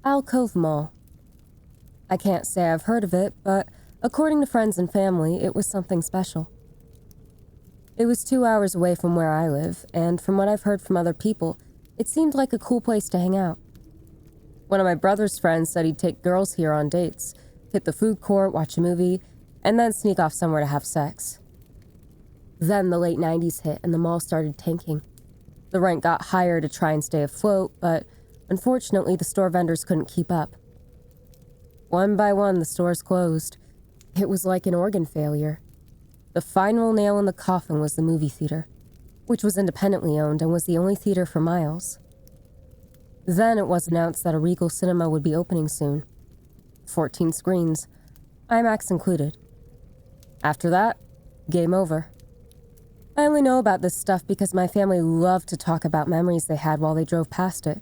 Alcove Mall. I can't say I've heard of it, but according to friends and family, it was something special. It was 2 hours away from where I live, and from what I've heard from other people, it seemed like a cool place to hang out. One of my brother's friends said he'd take girls here on dates, hit the food court, watch a movie, and then sneak off somewhere to have sex. Then the late 90s hit and the mall started tanking. The rent got higher to try and stay afloat, but unfortunately the store vendors couldn't keep up. One by one, the stores closed. It was like an organ failure. The final nail in the coffin was the movie theater, which was independently owned and was the only theater for miles. Then it was announced that a Regal cinema would be opening soon. 14 screens, IMAX included. After that, game over. I only know about this stuff because my family loved to talk about memories they had while they drove past it.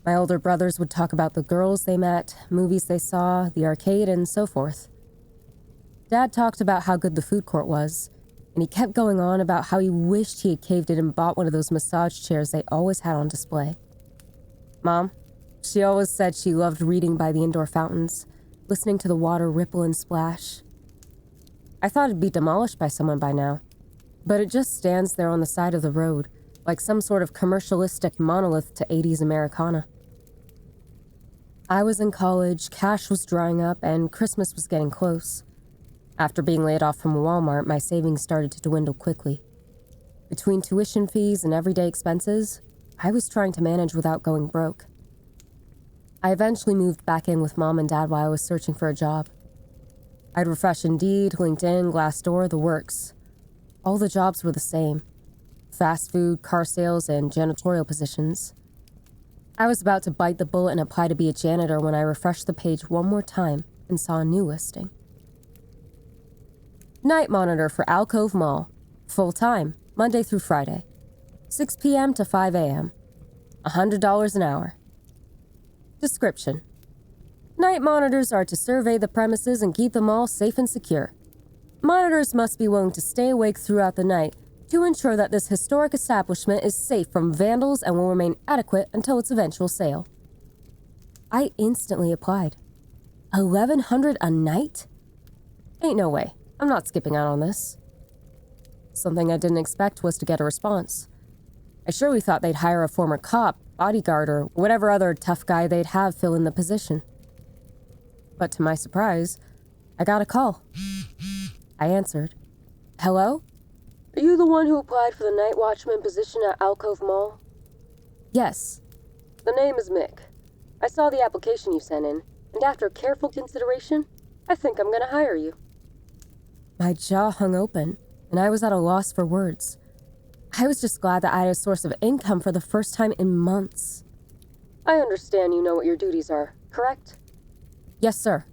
My older brothers would talk about the girls they met, movies they saw, the arcade, and so forth. Dad talked about how good the food court was, and he kept going on about how he wished he had caved in and bought one of those massage chairs they always had on display. Mom, she always said she loved reading by the indoor fountains, listening to the water ripple and splash. I thought it'd be demolished by someone by now, but it just stands there on the side of the road, like some sort of commercialistic monolith to 80s Americana. I was in college, cash was drying up, and Christmas was getting close. After being laid off from Walmart, my savings started to dwindle quickly. Between tuition fees and everyday expenses, I was trying to manage without going broke. I eventually moved back in with Mom and Dad while I was searching for a job. I'd refresh Indeed, LinkedIn, Glassdoor, the works. All the jobs were the same. Fast food, car sales, and janitorial positions. I was about to bite the bullet and apply to be a janitor when I refreshed the page one more time and saw a new listing. Night monitor for Alcove Mall. Full-time, Monday through Friday. 6 p.m. to 5 a.m. $100 an hour. Description. Night monitors are to survey the premises and keep the mall safe and secure. Monitors must be willing to stay awake throughout the night to ensure that this historic establishment is safe from vandals and will remain adequate until its eventual sale. I instantly applied. $1,100 a night? Ain't no way. I'm not skipping out on this. Something I didn't expect was to get a response. I surely thought they'd hire a former cop, bodyguard, or whatever other tough guy they'd have fill in the position. But to my surprise, I got a call. I answered. Hello? Are you the one who applied for the night watchman position at Alcove Mall? Yes. The name is Mick. I saw the application you sent in, and after careful consideration, I think I'm gonna hire you. My jaw hung open, and I was at a loss for words. I was just glad that I had a source of income for the first time in months. I understand you know what your duties are, correct? Yes, sir.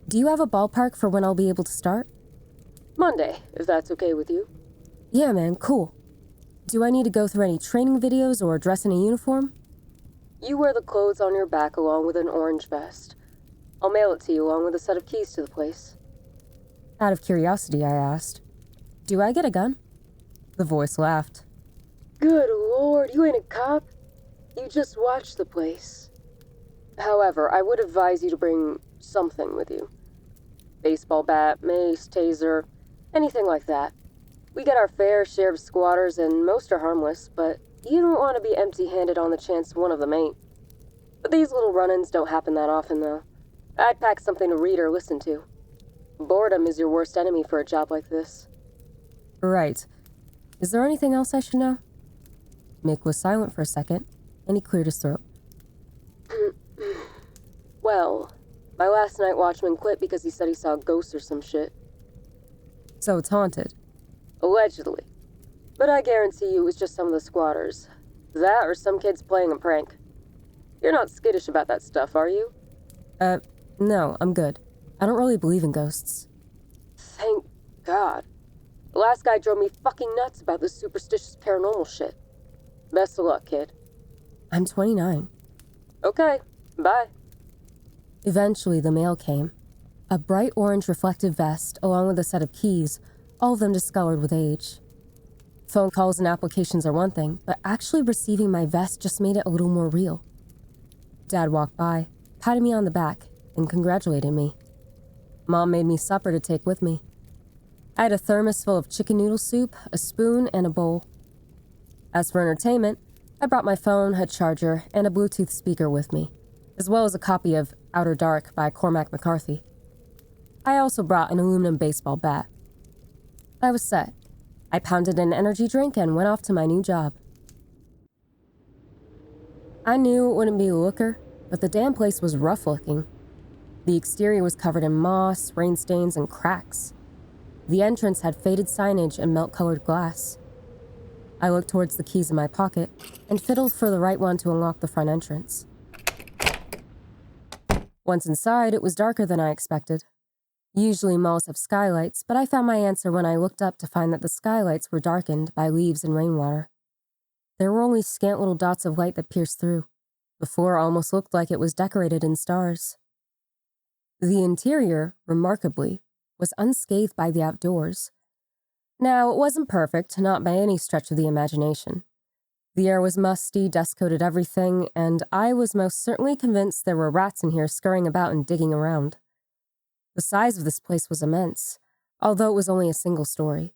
Do you have a ballpark for when I'll be able to start? Monday, if that's okay with you. Yeah, man, cool. Do I need to go through any training videos or dress in a uniform? You wear the clothes on your back along with an orange vest. I'll mail it to you along with a set of keys to the place. Out of curiosity, I asked, do I get a gun? The voice laughed. Good Lord, you ain't a cop. You just watch the place. However, I would advise you to bring something with you. Baseball bat, mace, taser, anything like that. We get our fair share of squatters and most are harmless, but you don't want to be empty-handed on the chance one of them ain't. But these little run-ins don't happen that often, though. I'd pack something to read or listen to. Boredom is your worst enemy for a job like this. Right. Is there anything else I should know? Mick was silent for a second, and he cleared his throat. Well, my last night watchman quit because he said he saw ghosts or some shit. So it's haunted? Allegedly. But I guarantee you it was just some of the squatters. That or some kids playing a prank. You're not skittish about that stuff, are you? No, I'm good. I don't really believe in ghosts. Thank God. The last guy drove me fucking nuts about this superstitious paranormal shit. Best of luck, kid. I'm 29. Okay, bye. Eventually, the mail came. A bright orange reflective vest, along with a set of keys, all of them discolored with age. Phone calls and applications are one thing, but actually receiving my vest just made it a little more real. Dad walked by, patted me on the back and congratulated me. Mom made me supper to take with me. I had a thermos full of chicken noodle soup, a spoon, and a bowl. As for entertainment, I brought my phone, a charger, and a Bluetooth speaker with me, as well as a copy of Outer Dark by Cormac McCarthy. I also brought an aluminum baseball bat. I was set. I pounded an energy drink and went off to my new job. I knew it wouldn't be a looker, but the damn place was rough looking. The exterior was covered in moss, rain stains, and cracks. The entrance had faded signage and melt-colored glass. I looked towards the keys in my pocket and fiddled for the right one to unlock the front entrance. Once inside, it was darker than I expected. Usually malls have skylights, but I found my answer when I looked up to find that the skylights were darkened by leaves and rainwater. There were only scant little dots of light that pierced through. The floor almost looked like it was decorated in stars. The interior, remarkably, was unscathed by the outdoors. Now, it wasn't perfect, not by any stretch of the imagination. The air was musty, dust coated everything, and I was most certainly convinced there were rats in here scurrying about and digging around. The size of this place was immense, although it was only a single story.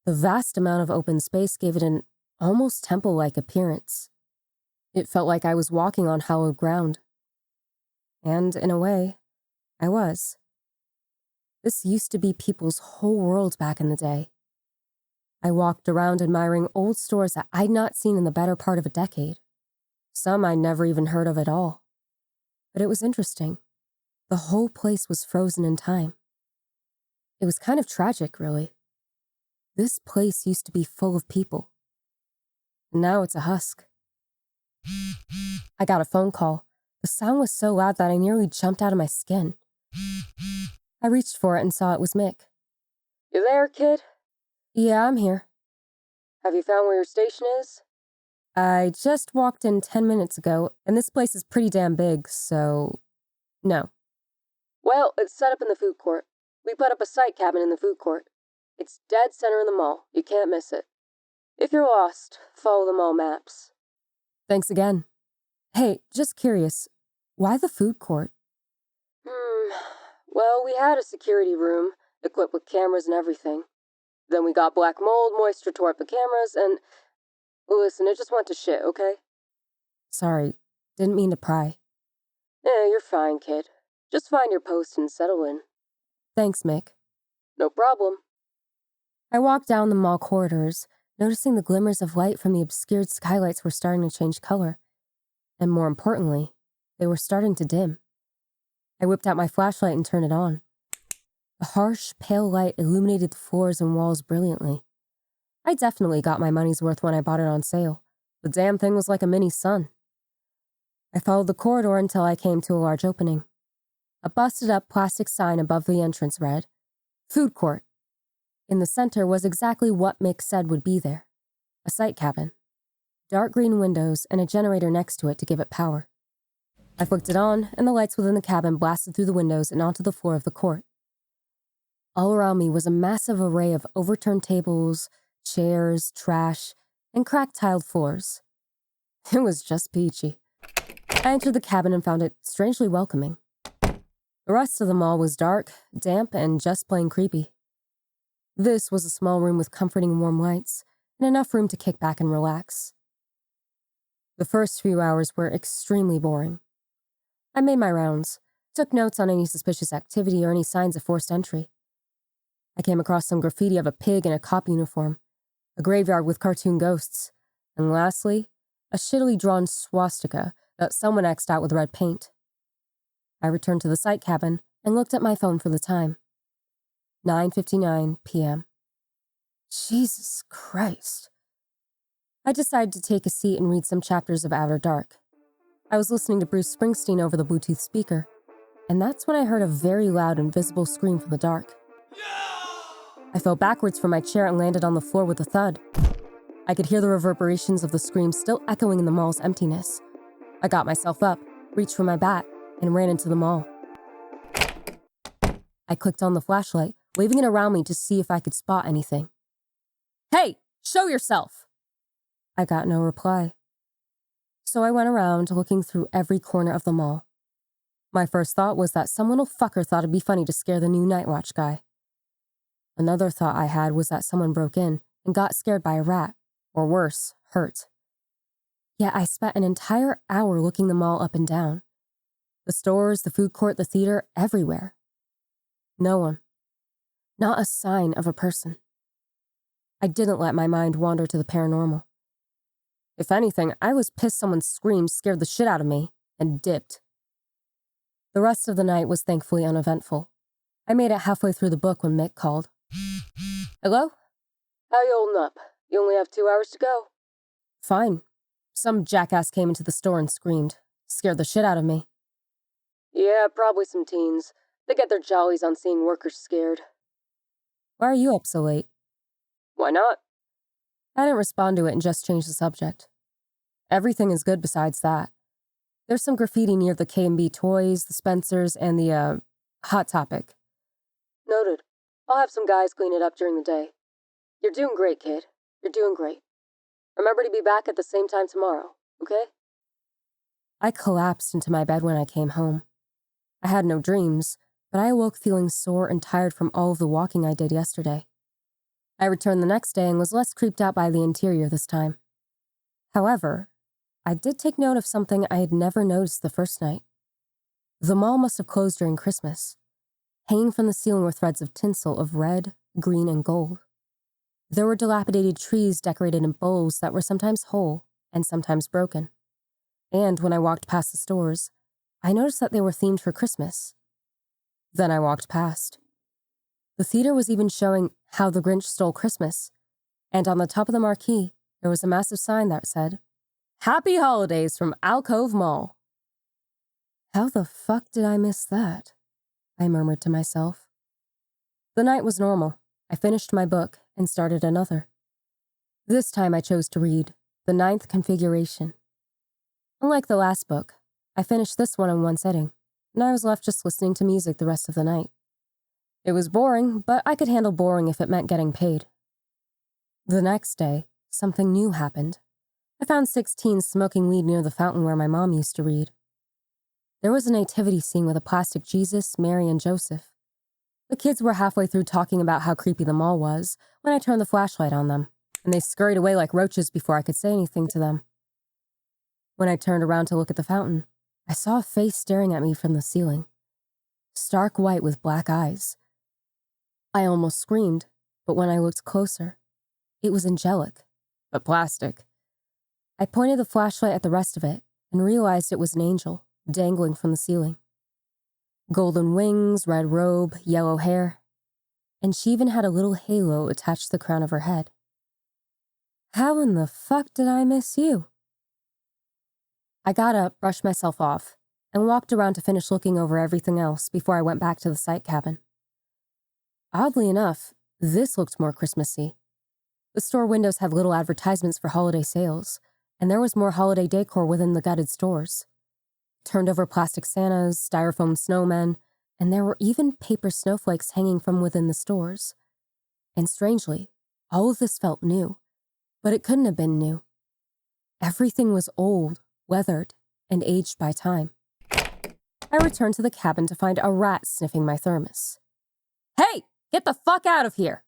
The vast amount of open space gave it an almost temple-like appearance. It felt like I was walking on hallowed ground. And, in a way, I was. This used to be people's whole world back in the day. I walked around admiring old stores that I'd not seen in the better part of a decade. Some I'd never even heard of at all. But it was interesting. The whole place was frozen in time. It was kind of tragic, really. This place used to be full of people. Now it's a husk. I got a phone call. The sound was so loud that I nearly jumped out of my skin. I reached for it and saw it was Mick. "You there, kid?" "Yeah, I'm here." "Have you found where your station is?" "I just walked in 10 minutes ago, and this place is pretty damn big, so... no." "Well, it's set up in the food court. We put up a site cabin in the food court. It's dead center in the mall. You can't miss it. If you're lost, follow the mall maps." "Thanks again. Hey, just curious, why the food court?" Well, we had a security room, equipped with cameras and everything. Then we got black mold, moisture tore up the cameras, and... listen, it just went to shit, okay?" "Sorry, didn't mean to pry." You're fine, kid. Just find your post and settle in." "Thanks, Mick." "No problem." I walked down the mall corridors, noticing the glimmers of light from the obscured skylights were starting to change color. And more importantly, they were starting to dim. I whipped out my flashlight and turned it on. The harsh, pale light illuminated the floors and walls brilliantly. I definitely got my money's worth when I bought it on sale. The damn thing was like a mini sun. I followed the corridor until I came to a large opening. A busted-up plastic sign above the entrance read, "Food Court." In the center was exactly what Mick said would be there. A site cabin. Dark green windows and a generator next to it to give it power. I flicked it on, and the lights within the cabin blasted through the windows and onto the floor of the court. All around me was a massive array of overturned tables, chairs, trash, and cracked tiled floors. It was just peachy. I entered the cabin and found it strangely welcoming. The rest of the mall was dark, damp, and just plain creepy. This was a small room with comforting warm lights, and enough room to kick back and relax. The first few hours were extremely boring. I made my rounds, took notes on any suspicious activity or any signs of forced entry. I came across some graffiti of a pig in a cop uniform, a graveyard with cartoon ghosts, and lastly, a shittily drawn swastika that someone X'd out with red paint. I returned to the site cabin and looked at my phone for the time. 9:59 p.m. Jesus Christ. I decided to take a seat and read some chapters of Outer Dark. I was listening to Bruce Springsteen over the Bluetooth speaker, and that's when I heard a very loud, invisible scream from the dark. I fell backwards from my chair and landed on the floor with a thud. I could hear the reverberations of the scream still echoing in the mall's emptiness. I got myself up, reached for my bat, and ran into the mall. I clicked on the flashlight, waving it around me to see if I could spot anything. "Hey, show yourself!" I got no reply. So I went around looking through every corner of the mall. My first thought was that some little fucker thought it'd be funny to scare the new night watch guy. Another thought I had was that someone broke in and got scared by a rat, or worse, hurt. Yet I spent an entire hour looking the mall up and down. The stores, the food court, the theater, everywhere. No one. Not a sign of a person. I didn't let my mind wander to the paranormal. If anything, I was pissed someone's screams scared the shit out of me, and dipped. The rest of the night was thankfully uneventful. I made it halfway through the book when Mick called. Hello? How you holding up? You only have 2 hours to go. Fine. Some jackass came into the store and screamed. Scared the shit out of me. Yeah, probably some teens. They get their jollies on seeing workers scared. Why are you up so late? Why not? I didn't respond to it and just changed the subject. Everything is good besides that. There's some graffiti near the K&B Toys, the Spencers, and the, Hot Topic. Noted. I'll have some guys clean it up during the day. You're doing great, kid. You're doing great. Remember to be back at the same time tomorrow, okay? I collapsed into my bed when I came home. I had no dreams, but I awoke feeling sore and tired from all of the walking I did yesterday. I returned the next day and was less creeped out by the interior this time. However, I did take note of something I had never noticed the first night. The mall must have closed during Christmas. Hanging from the ceiling were threads of tinsel of red, green, and gold. There were dilapidated trees decorated in bowls that were sometimes whole and sometimes broken. And when I walked past the stores, I noticed that they were themed for Christmas. Then I walked past. The theater was even showing How the Grinch Stole Christmas, and on the top of the marquee, there was a massive sign that said, Happy Holidays from Alcove Mall. How the fuck did I miss that? I murmured to myself. The night was normal. I finished my book and started another. This time I chose to read The Ninth Configuration. Unlike the last book, I finished this one in one sitting, and I was left just listening to music the rest of the night. It was boring, but I could handle boring if it meant getting paid. The next day, something new happened. I found 6 teens smoking weed near the fountain where my mom used to read. There was a nativity scene with a plastic Jesus, Mary, and Joseph. The kids were halfway through talking about how creepy the mall was when I turned the flashlight on them, and they scurried away like roaches before I could say anything to them. When I turned around to look at the fountain, I saw a face staring at me from the ceiling. Stark white with black eyes. I almost screamed, but when I looked closer, it was angelic, but plastic. I pointed the flashlight at the rest of it and realized it was an angel, dangling from the ceiling. Golden wings, red robe, yellow hair, and she even had a little halo attached to the crown of her head. How in the fuck did I miss you? I got up, brushed myself off, and walked around to finish looking over everything else before I went back to the site cabin. Oddly enough, this looked more Christmassy. The store windows had little advertisements for holiday sales, and there was more holiday decor within the gutted stores. Turned over plastic Santas, styrofoam snowmen, and there were even paper snowflakes hanging from within the stores. And strangely, all of this felt new, but it couldn't have been new. Everything was old, weathered, and aged by time. I returned to the cabin to find a rat sniffing my thermos. Hey, get the fuck out of here!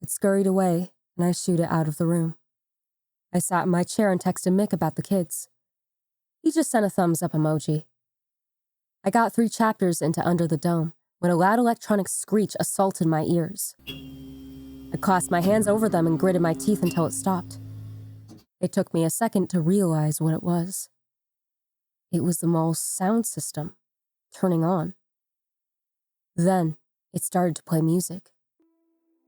It scurried away, and I shooed it out of the room. I sat in my chair and texted Mick about the kids. He just sent a thumbs up emoji. I got 3 chapters into Under the Dome when a loud electronic screech assaulted my ears. I clasped my hands over them and gritted my teeth until it stopped. It took me a second to realize what it was. It was the mall's sound system, turning on. Then, it started to play music.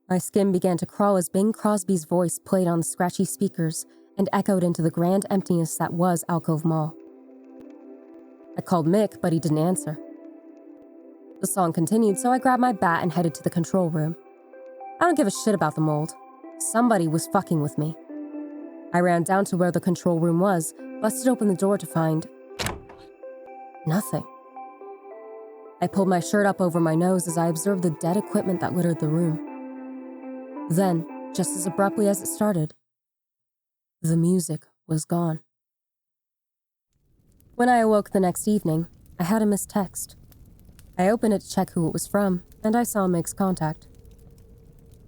My skin began to crawl as Bing Crosby's voice played on the scratchy speakers and echoed into the grand emptiness that was Alcove Mall. I called Mick, but he didn't answer. The song continued, so I grabbed my bat and headed to the control room. I don't give a shit about the mold. Somebody was fucking with me. I ran down to where the control room was, busted open the door to find nothing. I pulled my shirt up over my nose as I observed the dead equipment that littered the room. Then, just as abruptly as it started, the music was gone. When I awoke the next evening, I had a missed text. I opened it to check who it was from, and I saw Meg's contact.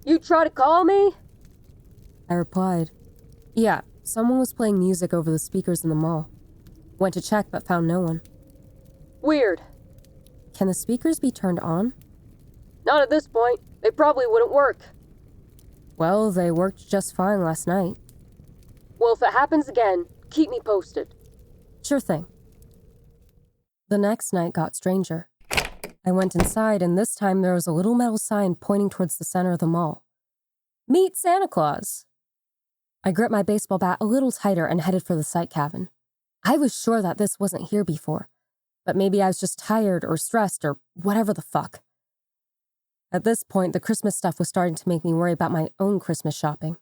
"You try to call me?" I replied. Yeah, someone was playing music over the speakers in the mall. Went to check but found no one. "Weird. Can the speakers be turned on?" "Not at this point. They probably wouldn't work." "Well, they worked just fine last night." "Well, if it happens again, keep me posted." "Sure thing." The next night got stranger. I went inside, and this time there was a little metal sign pointing towards the center of the mall. "Meet Santa Claus." I gripped my baseball bat a little tighter and headed for the site cabin. I was sure that this wasn't here before, but maybe I was just tired or stressed or whatever the fuck. At this point, the Christmas stuff was starting to make me worry about my own Christmas shopping.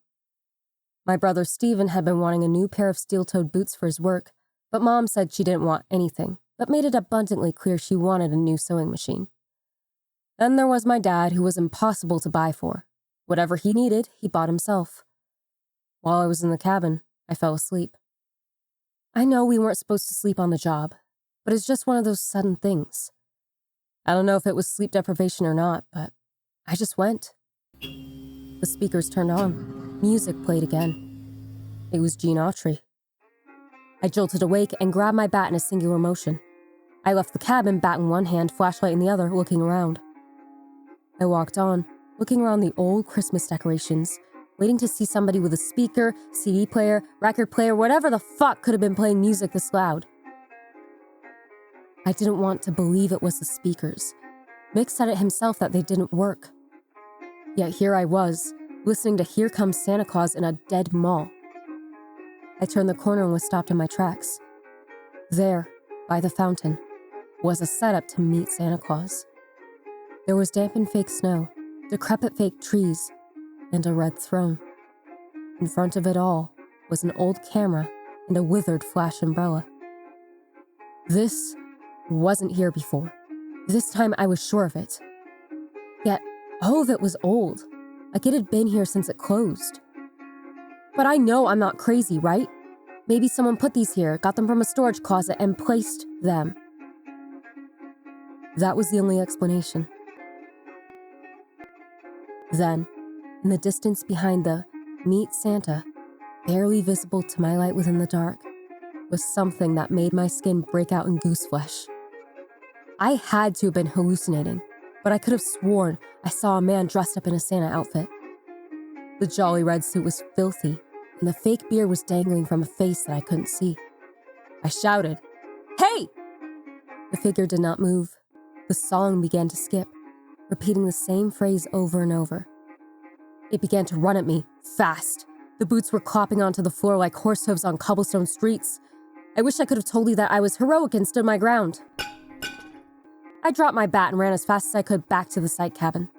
My brother Steven had been wanting a new pair of steel-toed boots for his work, but Mom said she didn't want anything, but made it abundantly clear she wanted a new sewing machine. Then there was my dad, who was impossible to buy for. Whatever he needed, he bought himself. While I was in the cabin, I fell asleep. I know we weren't supposed to sleep on the job, but it's just one of those sudden things. I don't know if it was sleep deprivation or not, but I just went. The speakers turned on. Music played again. It was Autry. I jolted awake and grabbed my bat in a singular motion. I left the cabin, bat in one hand, flashlight in the other, looking around. I walked on, looking around the old Christmas decorations, waiting to see somebody with a speaker, CD player, record player, whatever the fuck could have been playing music this loud. I didn't want to believe it was the speakers. Mick said it himself that they didn't work. Yet here I was, listening to Here Comes Santa Claus in a dead mall. I turned the corner and was stopped in my tracks. There, by the fountain, was a setup to meet Santa Claus. There was dampened fake snow, decrepit fake trees, and a red throne. In front of it all was an old camera and a withered flash umbrella. This wasn't here before. This time I was sure of it. Yet, all of it was old, like it had been here since it closed. But I know I'm not crazy, right? Maybe someone put these here, got them from a storage closet, and placed them. That was the only explanation. Then, in the distance behind the Meet Santa, barely visible to my light within the dark, was something that made my skin break out in gooseflesh. I had to have been hallucinating, but I could have sworn I saw a man dressed up in a Santa outfit. The jolly red suit was filthy, and the fake beard was dangling from a face that I couldn't see. I shouted, "Hey!" The figure did not move. The song began to skip, repeating the same phrase over and over. It began to run at me, fast. The boots were clopping onto the floor like horse hooves on cobblestone streets. I wish I could have told you that I was heroic and stood my ground. I dropped my bat and ran as fast as I could back to the site cabin.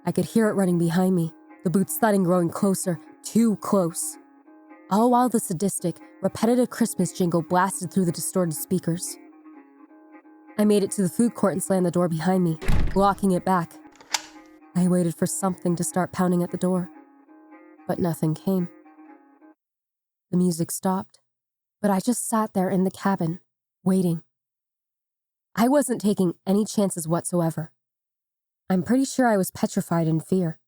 I could hear it running behind me, the boots thudding, growing closer, too close. All while the sadistic, repetitive Christmas jingle blasted through the distorted speakers. I made it to the food court and slammed the door behind me, locking it back. I waited for something to start pounding at the door, but nothing came. The music stopped, but I just sat there in the cabin, waiting. I wasn't taking any chances whatsoever. I'm pretty sure I was petrified in fear.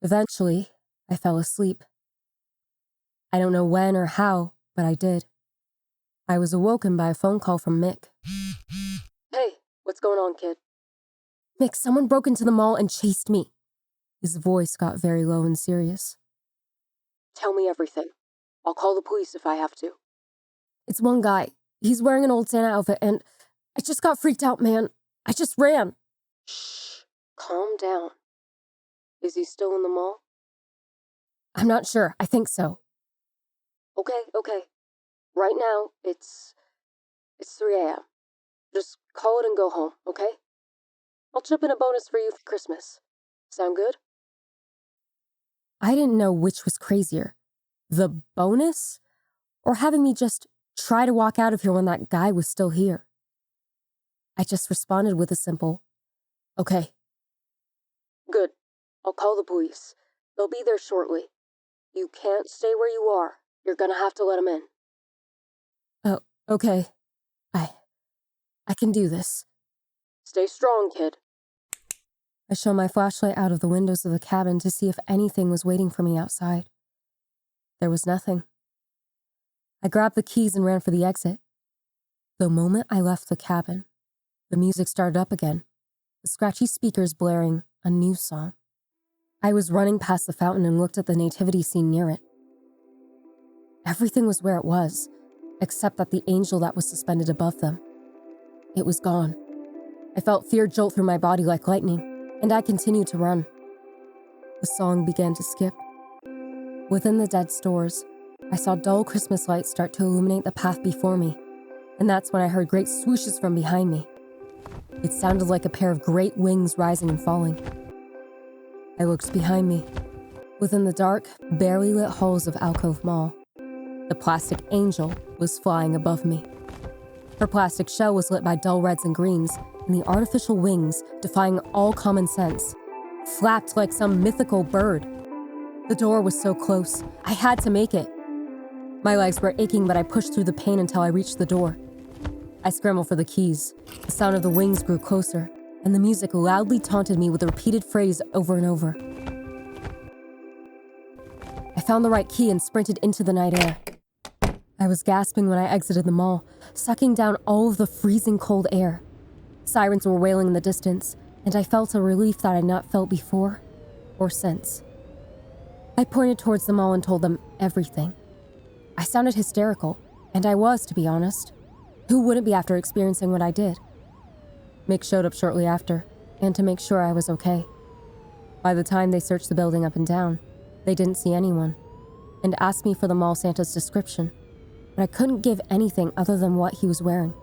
Eventually, I fell asleep. I don't know when or how, but I did. I was awoken by a phone call from Mick. "Hey, what's going on, kid?" "Mick, someone broke into the mall and chased me." His voice got very low and serious. "Tell me everything. I'll call the police if I have to." "It's one guy. He's wearing an old Santa outfit and I just got freaked out, man. I just ran." "Shh, calm down. Is he still in the mall?" "I'm not sure. I think so." Okay. Right now, it's 3 a.m. Just call it and go home, okay? I'll chip in a bonus for you for Christmas. Sound good?" I didn't know which was crazier, the bonus or having me just try to walk out of here when that guy was still here. I just responded with a simple, "Okay." "Good. I'll call the police. They'll be there shortly. You can't stay where you are. You're gonna have to let them in." "Oh, okay. I can do this. Stay strong, kid. I shone my flashlight out of the windows of the cabin to see if anything was waiting for me outside. There was nothing. I grabbed the keys and ran for the exit. The moment I left the cabin, the music started up again, the scratchy speakers blaring a new song. I was running past the fountain and looked at the nativity scene near it. Everything was where it was, except that the angel that was suspended above them. It was gone. I felt fear jolt through my body like lightning, and I continued to run. The song began to skip. Within the dead stores, I saw dull Christmas lights start to illuminate the path before me, and that's when I heard great swooshes from behind me. It sounded like a pair of great wings rising and falling. I looked behind me. Within the dark, barely lit halls of Alcove Mall, the plastic angel was flying above me. Her plastic shell was lit by dull reds and greens, and the artificial wings, defying all common sense, flapped like some mythical bird. The door was so close, I had to make it. My legs were aching, but I pushed through the pain until I reached the door. I scrambled for the keys. The sound of the wings grew closer, and the music loudly taunted me with a repeated phrase over and over. I found the right key and sprinted into the night air. I was gasping when I exited the mall, sucking down all of the freezing cold air. Sirens were wailing in the distance, and I felt a relief that I had not felt before or since. I pointed towards the mall and told them everything. I sounded hysterical, and I was, to be honest. Who wouldn't be after experiencing what I did? Mick showed up shortly after, and to make sure I was okay. By the time they searched the building up and down, they didn't see anyone, and asked me for the mall Santa's description, but I couldn't give anything other than what he was wearing.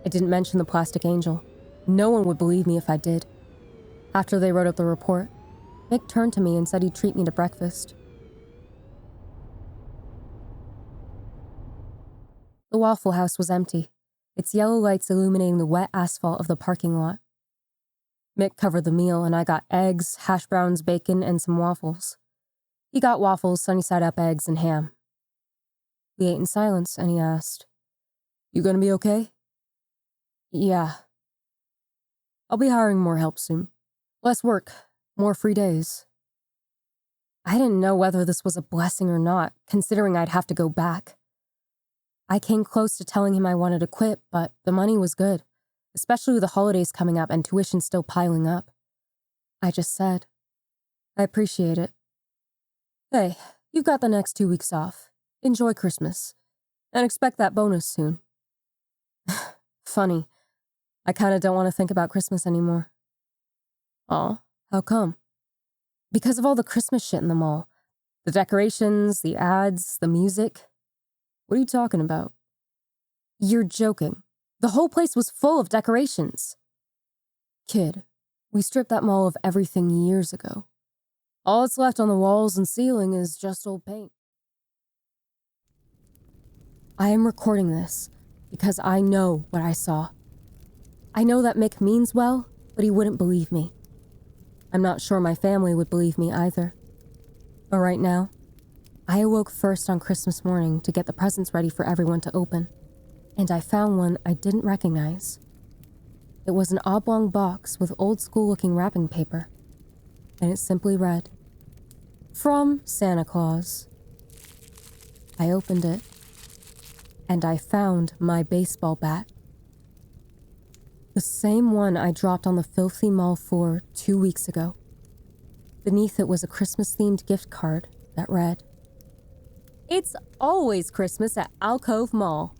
I didn't mention the plastic angel. No one would believe me if I did. After they wrote up the report, Mick turned to me and said he'd treat me to breakfast. The Waffle House was empty, its yellow lights illuminating the wet asphalt of the parking lot. Mick covered the meal, and I got eggs, hash browns, bacon, and some waffles. He got waffles, sunny-side-up eggs, and ham. We ate in silence, and he asked, "You gonna be okay?" "Yeah. I'll be hiring more help soon. Less work, more free days." I didn't know whether this was a blessing or not, considering I'd have to go back. I came close to telling him I wanted to quit, but the money was good, especially with the holidays coming up and tuition still piling up. I just said, "I appreciate it. Hey, you've got the next 2 weeks off. Enjoy Christmas. And expect that bonus soon." Funny. I kinda don't want to think about Christmas anymore. Aw, how come? Because of all the Christmas shit in the mall. The decorations, the ads, the music. What are you talking about? You're joking. The whole place was full of decorations. Kid, we stripped that mall of everything years ago. All that's left on the walls and ceiling is just old paint. I am recording this because I know what I saw. I know that Mick means well, but he wouldn't believe me. I'm not sure my family would believe me either. But right now, I awoke first on Christmas morning to get the presents ready for everyone to open, and I found one I didn't recognize. It was an oblong box with old-school-looking wrapping paper, and it simply read, "From Santa Claus." I opened it, and I found my baseball bat. The same one I dropped on the filthy mall floor 2 weeks ago. Beneath it was a Christmas-themed gift card that read, "It's always Christmas at Alcove Mall.